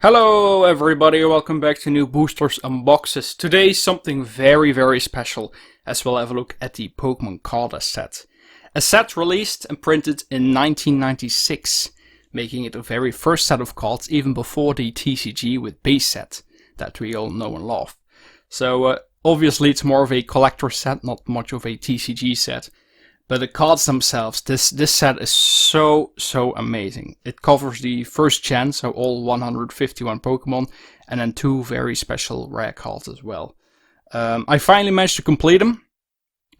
Hello everybody, welcome back to new boosters unboxes. Today something very special, as we'll have a look at the Pokémon Carddass set. A set released and printed in 1996, making it the very first set of cards even before the TCG with base set that we all know and love. So obviously it's more of a collector set, not much of a TCG set. But the cards themselves, this set is so amazing. It covers the first gen, so all 151 Pokemon, and then two very special rare cards as well. I finally managed to complete them.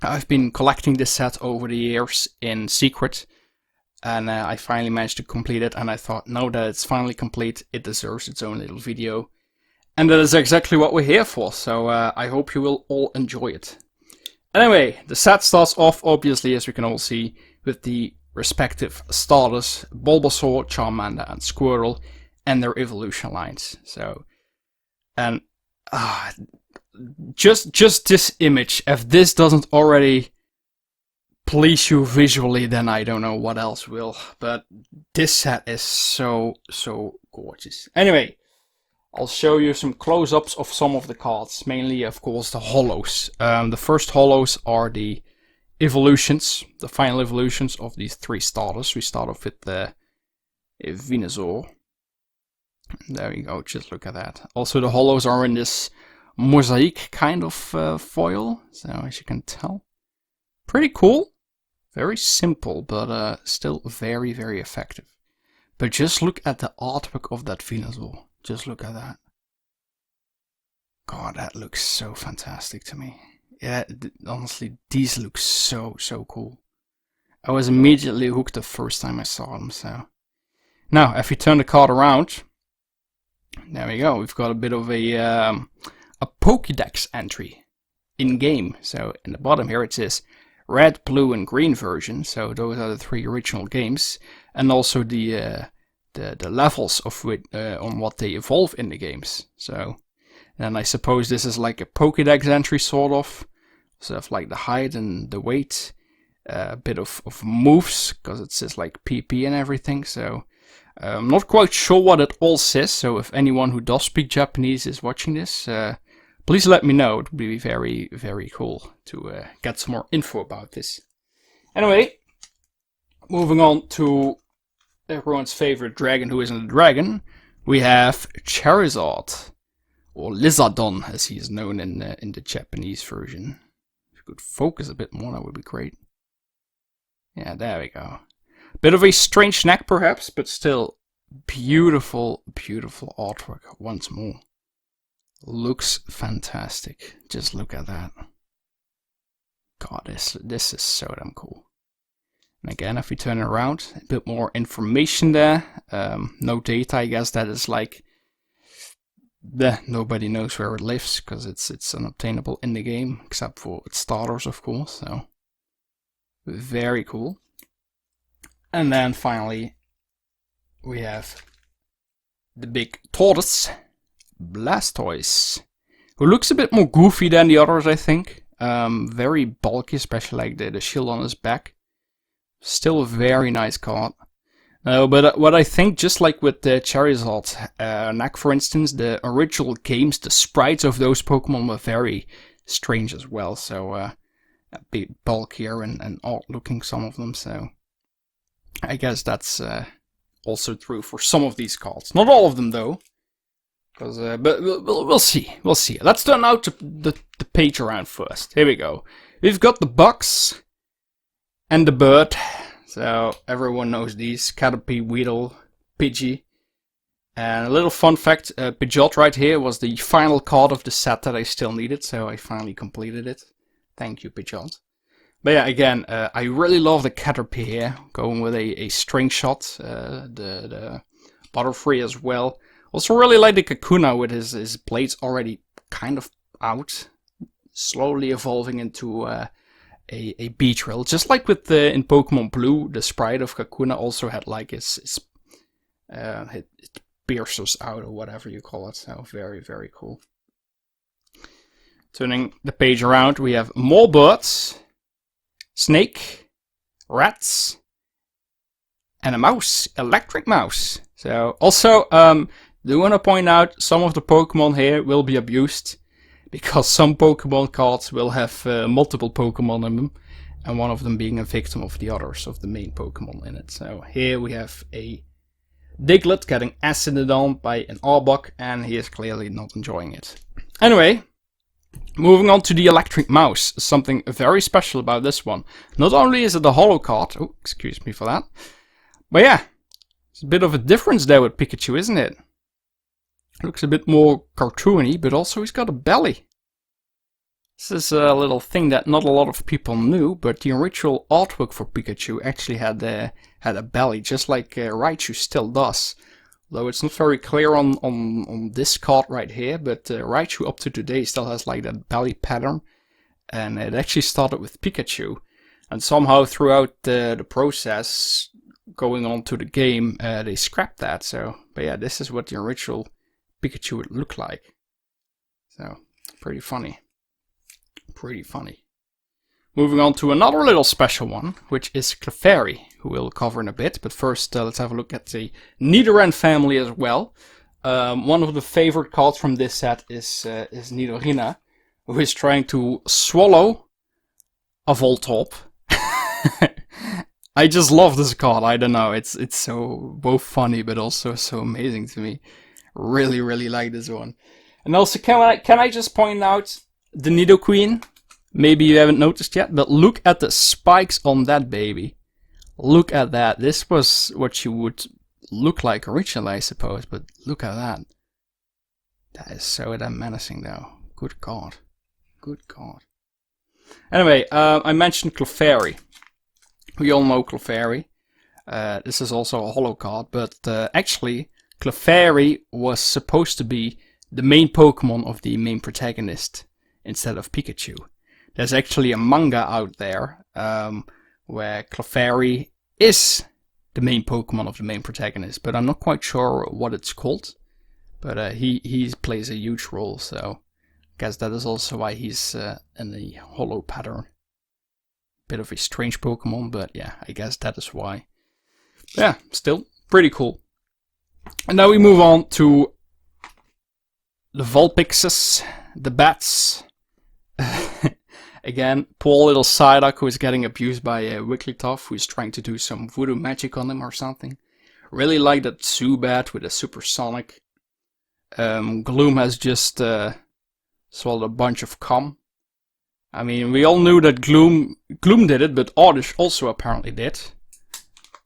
I've been collecting this set over the years in secret, and I finally managed to complete it, and I thought, now that it's finally complete, it deserves its own little video. And that is exactly what we're here for, so I hope you will all enjoy it. Anyway, the set starts off, obviously, as we can all see, with the respective starters, Bulbasaur, Charmander, and Squirtle, and their evolution lines. So, and just this image, if this doesn't already please you visually, then I don't know what else will. But this set is so gorgeous. Anyway, I'll show you some close-ups of some of the cards, mainly of course the holos. The first holos are the evolutions, the final evolutions of these three starters. We start off with the Venusaur. There you go, just look at that. Also the holos are in this mosaic kind of foil, so as you can tell. Pretty cool, very simple, but still very effective. But just look at the artwork of that Venusaur. Just look at that. God, that looks so fantastic to me. Yeah, honestly, these look so cool. I was immediately hooked the first time I saw them, so. Now, if we turn the card around, there we go. We've got a bit of a Pokédex entry in-game. So, in the bottom here it says red, blue, and green version. So, those are the three original games. And also the levels of on what they evolve in the games. So, and I suppose this is like a Pokédex entry sort of. So like the height and the weight, a bit of moves, because it says like PP and everything. So I'm not quite sure what it all says. So if anyone who does speak Japanese is watching this, please let me know. It would be very cool to get some more info about this. Anyway, moving on to everyone's favorite dragon who isn't a dragon, we have Charizard, or Lizardon as he is known in the Japanese version. If you could focus a bit more, that would be great. Yeah, there we go. Bit of a strange neck perhaps, but still beautiful artwork once more. Looks fantastic. Just look at that. God, this is so damn cool. And again, if we turn it around, a bit more information there. No data, I guess that is like, nobody knows where it lives, because it's unobtainable in the game, except for its starters, of course. So, very cool. And then finally, we have the big tortoise, Blastoise, who looks a bit more goofy than the others, I think. Very bulky, especially like the shield on his back. Still a very nice card. But what I think, just like with the Charizard neck, for instance, the original games, the sprites of those Pokemon were very strange as well. So a bit bulkier and odd looking, some of them. So I guess that's also true for some of these cards. Not all of them though. But we'll see. We'll see. Let's turn out the page around first. Here we go. We've got the box. And the bird, so everyone knows these, Caterpie, Weedle, Pidgey. And a little fun fact, Pidgeot right here was the final card of the set that I still needed, so I finally completed it. Thank you, Pidgeot. But yeah, again, I really love the Caterpie here, going with a string shot, the Butterfree as well. Also really like the Kakuna with his blades already kind of out, slowly evolving into a Beedrill, just like with in Pokemon Blue, the sprite of Kakuna also had like his piercers out, or whatever you call it. So very cool. Turning the page around, we have more birds, snake, rats, and a mouse, electric mouse. So also do want to point out some of the Pokemon here will be abused, because some Pokemon cards will have multiple Pokemon in them, and one of them being a victim of the others, of the main Pokemon in it. So here we have a Diglett getting acided on by an Arbok, and he is clearly not enjoying it. Anyway, moving on to the Electric Mouse. Something very special about this one. Not only is it a holo card, oh, excuse me for that, but yeah, it's a bit of a difference there with Pikachu, isn't it? Looks a bit more cartoony, but also he's got a belly. This is a little thing that not a lot of people knew, but the original artwork for Pikachu actually had a belly, just like Raichu still does. Though it's not very clear on this card right here, but Raichu up to today still has like that belly pattern. And it actually started with Pikachu. And somehow throughout the process going on to the game, they scrapped that. So, but yeah, this is what the original Pikachu would look like. So, pretty funny. Pretty funny. Moving on to another little special one, which is Clefairy, who we'll cover in a bit. But first, let's have a look at the Nidoran family as well. One of the favorite cards from this set is Nidorina, who is trying to swallow a Voltorb. I just love this card. I don't know. It's so both funny but also so amazing to me. Really, really like this one. And also, can I just point out the Nidoqueen? Maybe you haven't noticed yet, but look at the spikes on that baby. Look at that. This was what she would look like originally, I suppose, but look at that. That is so damn menacing, though. Good God. Good God. Anyway, I mentioned Clefairy. We all know Clefairy. This is also a holo card, but actually, Clefairy was supposed to be the main Pokemon of the main protagonist instead of Pikachu. There's actually a manga out there where Clefairy is the main Pokemon of the main protagonist, but I'm not quite sure what it's called. But he plays a huge role, so I guess that is also why he's in the holo pattern. Bit of a strange Pokemon, but yeah, I guess that is why. Yeah, still pretty cool. And now we move on to the Vulpixes, the bats. Again, poor little Psyduck who is getting abused by Wigglytuff, who is trying to do some voodoo magic on him or something. Really like that Zubat with a supersonic. Gloom has just swallowed a bunch of cum. I mean, we all knew that Gloom did it, but Oddish also apparently did.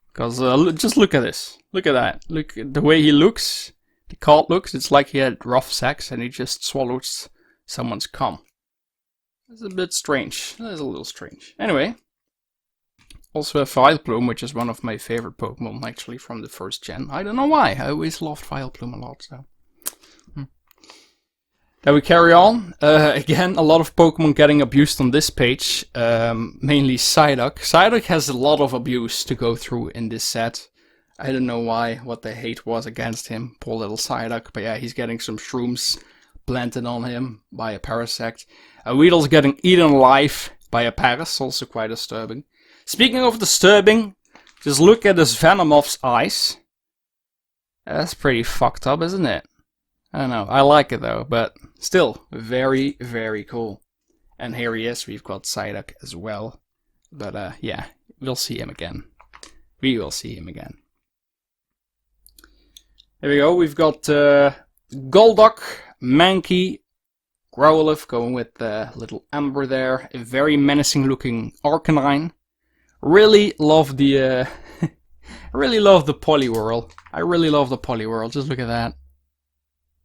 Because just look at this. Look at that. Look at the way he looks. The card looks. It's like he had rough sex and he just swallowed someone's cum. It's a bit strange. That's a little strange. Anyway. Also have Vileplume, which is one of my favorite Pokemon actually from the first gen. I don't know why. I always loved Vileplume a lot, so. Then we carry on. Again, a lot of Pokemon getting abused on this page. Mainly Psyduck. Psyduck has a lot of abuse to go through in this set. I don't know why, what the hate was against him. Poor little Psyduck. But yeah, he's getting some shrooms planted on him by a Parasect. Weedle's getting eaten alive by a Paras. Also quite disturbing. Speaking of disturbing, just look at this Venomoth's eyes. That's pretty fucked up, isn't it? I don't know. I like it though, but still very, very cool. And here he is. We've got Psyduck as well. But yeah, we'll see him again. We will see him again. Here we go. We've got Golduck, Mankey, Growlithe going with little Ember there. A very menacing looking Arcanine. Really love the really love the Poliwhirl. I really love the Poliwhirl. Just look at that.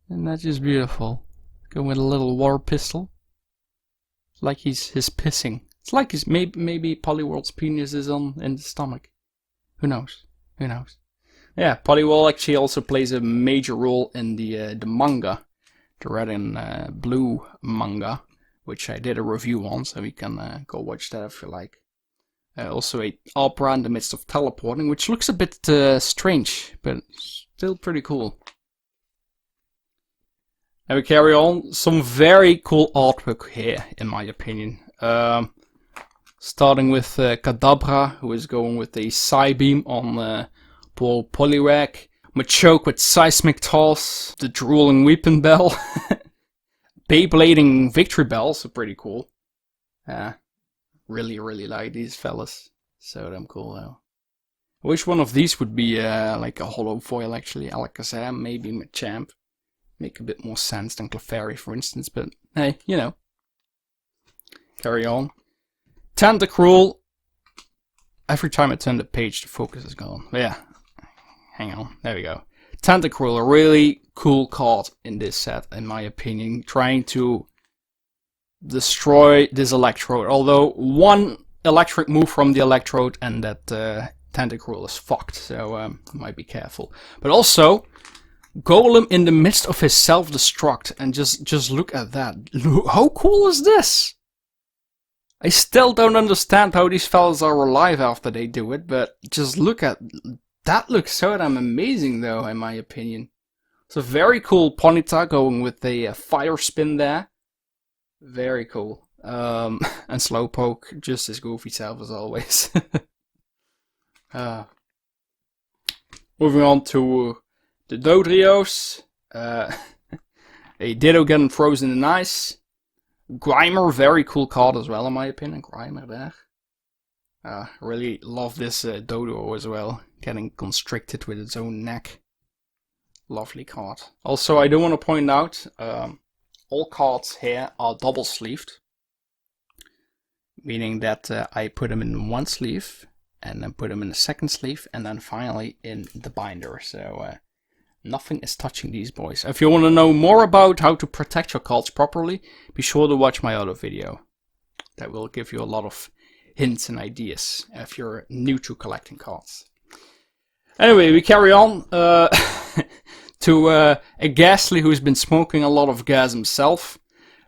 And that's just beautiful. Going with a little water pistol. It's like he's pissing. It's like he's maybe Poliwhirl's penis is in the stomach. Who knows? Who knows? Yeah, Poliwhirl actually also plays a major role in the manga, the Red and Blue manga, which I did a review on, so you can go watch that if you like. Also a opera in the midst of teleporting, which looks a bit strange, but still pretty cool. And we carry on. Some very cool artwork here, in my opinion. Starting with Kadabra, who is going with a Psybeam on poor Poliwag. Machoke with Seismic Toss, the Drooling Weeping Bell, Beyblading Victory Bell, so pretty cool. Really like these fellas. So damn cool though. I wish one of these would be like a holo foil actually. Alakazam, maybe Machamp. Make a bit more sense than Clefairy for instance, but hey, you know. Carry on. Tentacruel. Every time I turn the page, the focus is gone. But yeah, hang on. There we go. Tentacruel, a really cool card in this set, in my opinion. Trying to destroy this Electrode. Although one electric move from the Electrode and that Tentacruel is fucked. So might be careful. But also, Golem in the midst of his self-destruct. And just look at that. How cool is this? I still don't understand how these fellas are alive after they do it, but just look at that. Looks so damn amazing though, in my opinion. It's a very cool Ponyta going with a fire spin there. Very cool. And Slowpoke, just as goofy self as always. Moving on to the Dodrios. A Ditto getting frozen in ice. Grimer, very cool card as well in my opinion. Grimer there. Really love this Dodo as well. Getting constricted with its own neck. Lovely card. Also, I do want to point out, all cards here are double sleeved. Meaning that I put them in one sleeve, and then put them in the second sleeve, and then finally in the binder. So nothing is touching these boys. If you want to know more about how to protect your cards properly, be sure to watch my other video. That will give you a lot of hints and ideas if you're new to collecting cards. Anyway, we carry on to a Ghastly who's been smoking a lot of gas himself.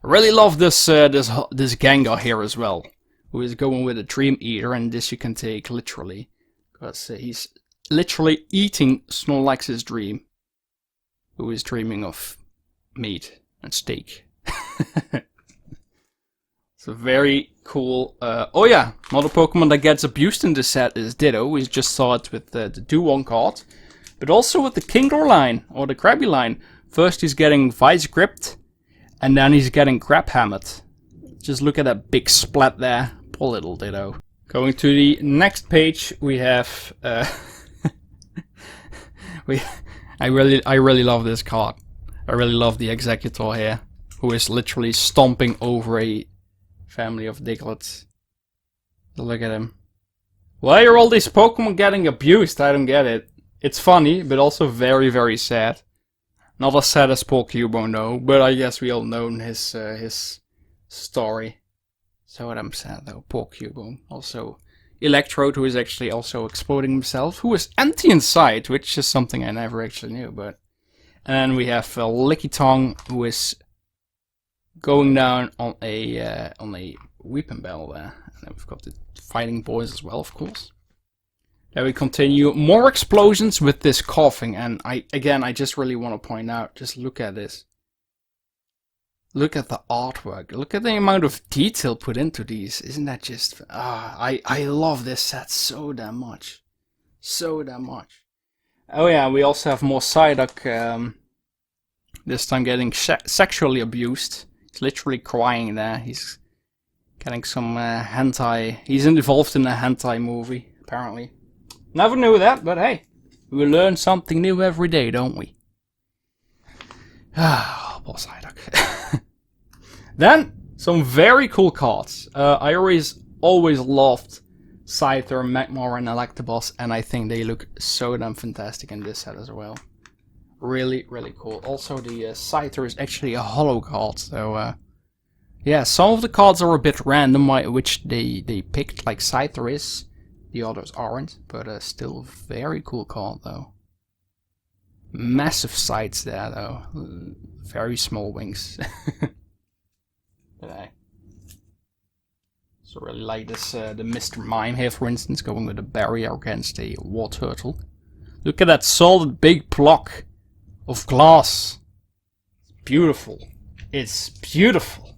I really love this Gengar here as well, who is going with a Dream Eater, and this you can take literally, because he's literally eating Snorlax's dream. Who is dreaming of meat and steak. It's a very cool... oh yeah, another Pokemon that gets abused in this set is Ditto. We just saw it with the Do-1 card. But also with the Kingler line, or the Krabby line. First he's getting Vice Gripped, and then he's getting Crab Hammered. Just look at that big splat there. Poor little Ditto. Going to the next page, we have... I really love this card. I really love the Executor here, who is literally stomping over a family of Digletts. Look at him. Why are all these Pokemon getting abused? I don't get it. It's funny, but also very sad. Not as sad as Paul Cubone though, but I guess we all know his story. So damn sad though, Paul Cubone. Also Electrode, who is actually also exploding himself, who is empty inside, which is something I never actually knew. But and then we have Lickitung, who is going down on a Weeping Bell there. And then we've got the Fighting Boys as well, of course. Then we continue. More explosions with this coughing, and I just really want to point out, just look at this. Look at the artwork. Look at the amount of detail put into these. Isn't that just... I love this set so damn much. So damn much. Oh yeah, we also have more Psyduck. This time getting sexually abused. He's literally crying there. He's getting some hentai. He's involved in a hentai movie, apparently. Never knew that, but hey. We learn something new every day, don't we? Ah, poor Psyduck. Then, some very cool cards. I always loved Scyther, Magmar, and Electabuzz, and I think they look so damn fantastic in this set as well. Really cool. Also, the Scyther is actually a holo card, so yeah, some of the cards are a bit random, which they picked, like Scyther is. The others aren't, but still very cool card though. Massive sights there though. Very small wings. But so really like this, the Mr. Mime here for instance, going with a barrier against a war turtle. Look at that solid big block of glass. Beautiful. It's beautiful.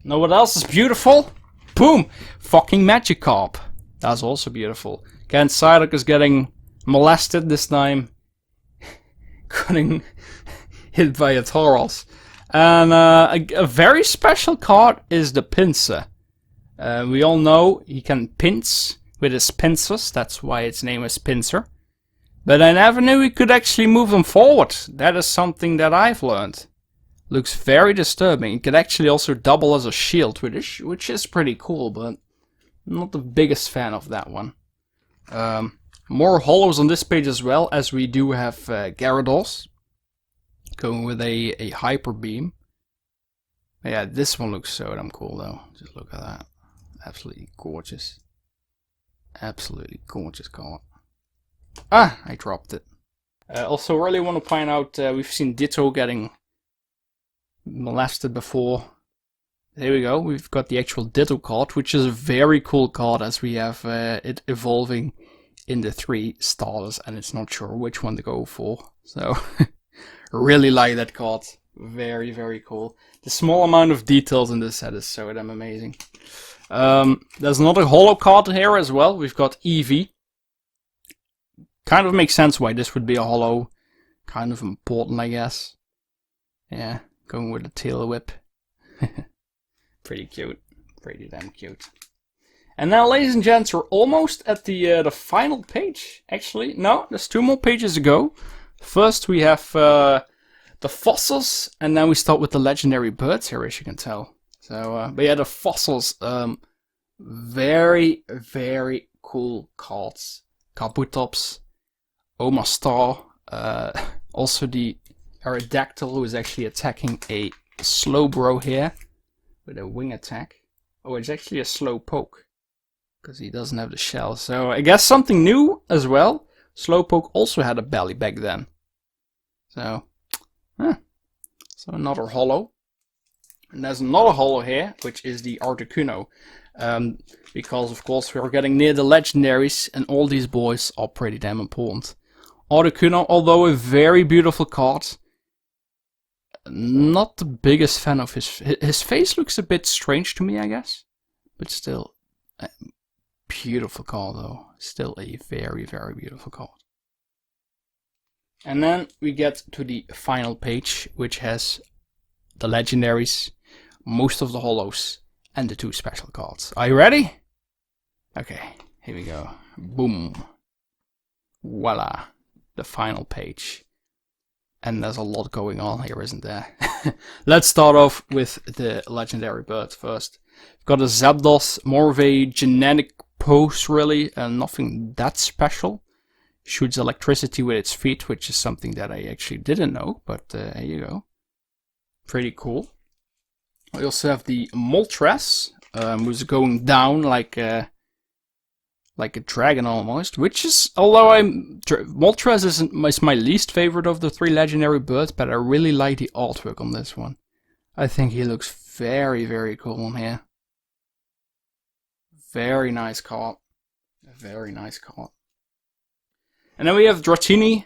Know what else is beautiful? Boom! Fucking Magikarp. That's also beautiful. Ken Sugimori is getting molested this time. getting hit by a Tauros. And a very special card is the Pincer. We all know he can pinch with his pincers, that's why its name is Pincer. But I never knew he could actually move them forward. That is something that I've learned. Looks very disturbing. It could actually also double as a shield, which is pretty cool, but I'm not the biggest fan of that one. More holos on this page as well, as we do have Gyarados going with a Hyper Beam. Yeah, this one looks so damn cool though. Just look at that. Absolutely gorgeous. Absolutely gorgeous card. Ah, I dropped it. Also really want to point out, we've seen Ditto getting molested before. There we go, we've got the actual Ditto card, which is a very cool card as we have it evolving in the 3 starters and it's not sure which one to go for. So, really like that card. Very, very cool. The small amount of details in this set is so damn amazing. There's another holo card here as well. We've got Eevee. Kind of makes sense why this would be a holo. Kind of important, I guess. Yeah, going with the tail whip. Pretty cute. Pretty damn cute. And now, ladies and gents, we're almost at the final page. Actually, no, there's 2 more pages to go. First, we have the fossils, and then we start with the legendary birds here, as you can tell. So, but yeah, the fossils, very, very cool cards. Kabutops, Omastar, also the Aerodactyl, who is actually attacking a Slowbro here with a wing attack. Oh, it's actually a Slowpoke, because he doesn't have the shell. So I guess something new as well. Slowpoke also had a belly back then. So, so another holo. And there's another holo here, which is the Articuno. Because of course we are getting near the legendaries, and all these boys are pretty damn important. Articuno, although a very beautiful card, not the biggest fan of his face looks a bit strange to me, I guess. But still, beautiful card though. Still a very, very beautiful card. And then we get to the final page, which has the legendaries, most of the holos, and the 2 special cards. Are you ready? Okay, here we go. Boom. Voila. The final page. And there's a lot going on here, isn't there? Let's start off with the legendary bird first. We've got a Zapdos, more of a genetic pose really, and nothing that special. Shoots electricity with its feet, which is something that I actually didn't know, but here you go. Pretty cool. We also have the Moltres, who's going down like a dragon almost, which is, although Moltres is my least favorite of the 3 legendary birds, but I really like the artwork on this one. I think he looks very, very cool on here. Very nice card. Very nice card. And then we have Dratini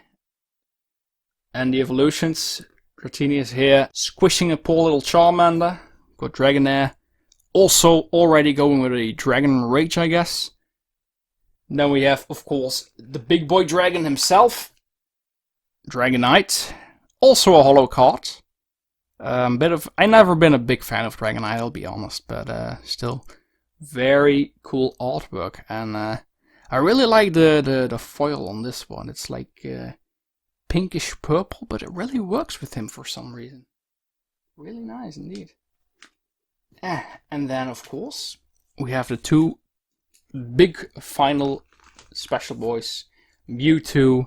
and the evolutions. Dratini is here squishing a poor little Charmander. Got Dragonair. Also already going with a Dragon Rage, I guess. Then we have, of course, the big boy dragon himself. Dragonite. Also a holo card. I've never been a big fan of Dragonite, I'll be honest. But still, very cool artwork. And I really like the foil on this one. It's like pinkish purple, but it really works with him for some reason. Really nice indeed. And then, of course, we have the 2 big final special boys, Mewtwo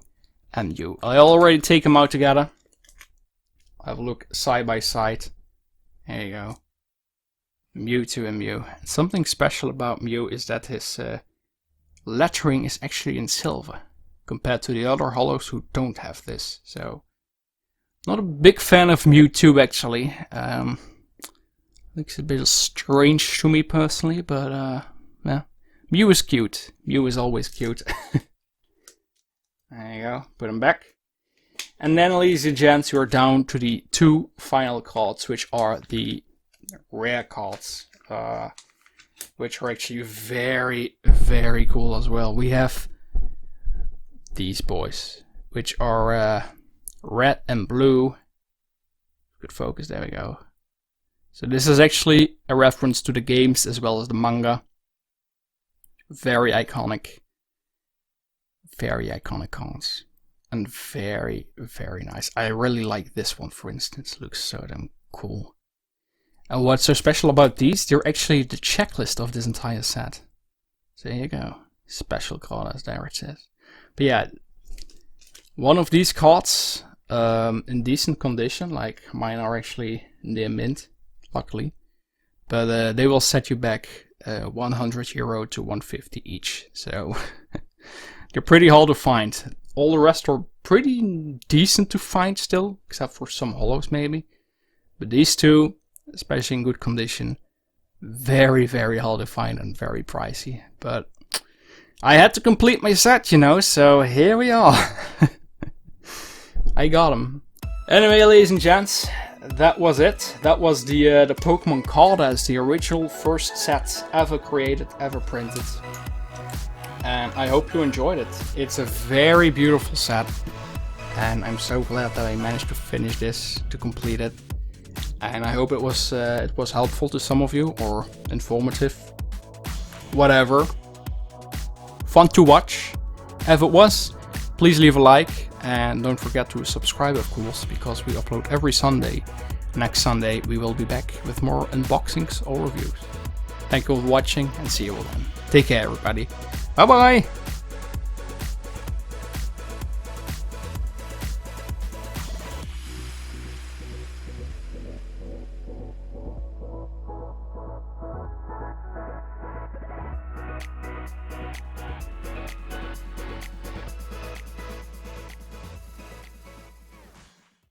and Mew. I already take them out together. Have a look side by side. There you go. Mewtwo and Mew. Something special about Mew is that his lettering is actually in silver, compared to the other holos who don't have this. So, not a big fan of Mewtwo actually. Looks a bit strange to me personally, but yeah. Mew is cute. Mew is always cute. There you go. Put him back. And then, ladies and gents, we are down to the 2 final cards, which are the rare cards, which are actually very, very cool as well. We have these boys, which are red and blue. Good focus, there we go. So this is actually a reference to the games as well as the manga. Very iconic. Very iconic cards. And very, very nice. I really like this one, for instance. It looks so damn cool. And what's so special about these, they're actually the checklist of this entire set. So there you go. Special Carddass, there it is. But yeah, one of these cards in decent condition, like mine are actually near mint, luckily. But they will set you back €100 to 150 each. So they're pretty hard to find. All the rest are pretty decent to find still, except for some holos maybe. But these two, especially in good condition, very, very hard to find and very pricey. But I had to complete my set, you know, so here we are. I got them. Anyway, ladies and gents, that was it. That was the Pokémon Carddass, the original first set ever created, ever printed. And I hope you enjoyed it. It's a very beautiful set. And I'm so glad that I managed to finish this, to complete it. And I hope it was helpful to some of you, or informative. Whatever. Fun to watch. If it was, please leave a like. And don't forget to subscribe, of course, because we upload every Sunday. Next Sunday we will be back with more unboxings or reviews. Thank you for watching and see you all then. Take care, everybody. Bye bye!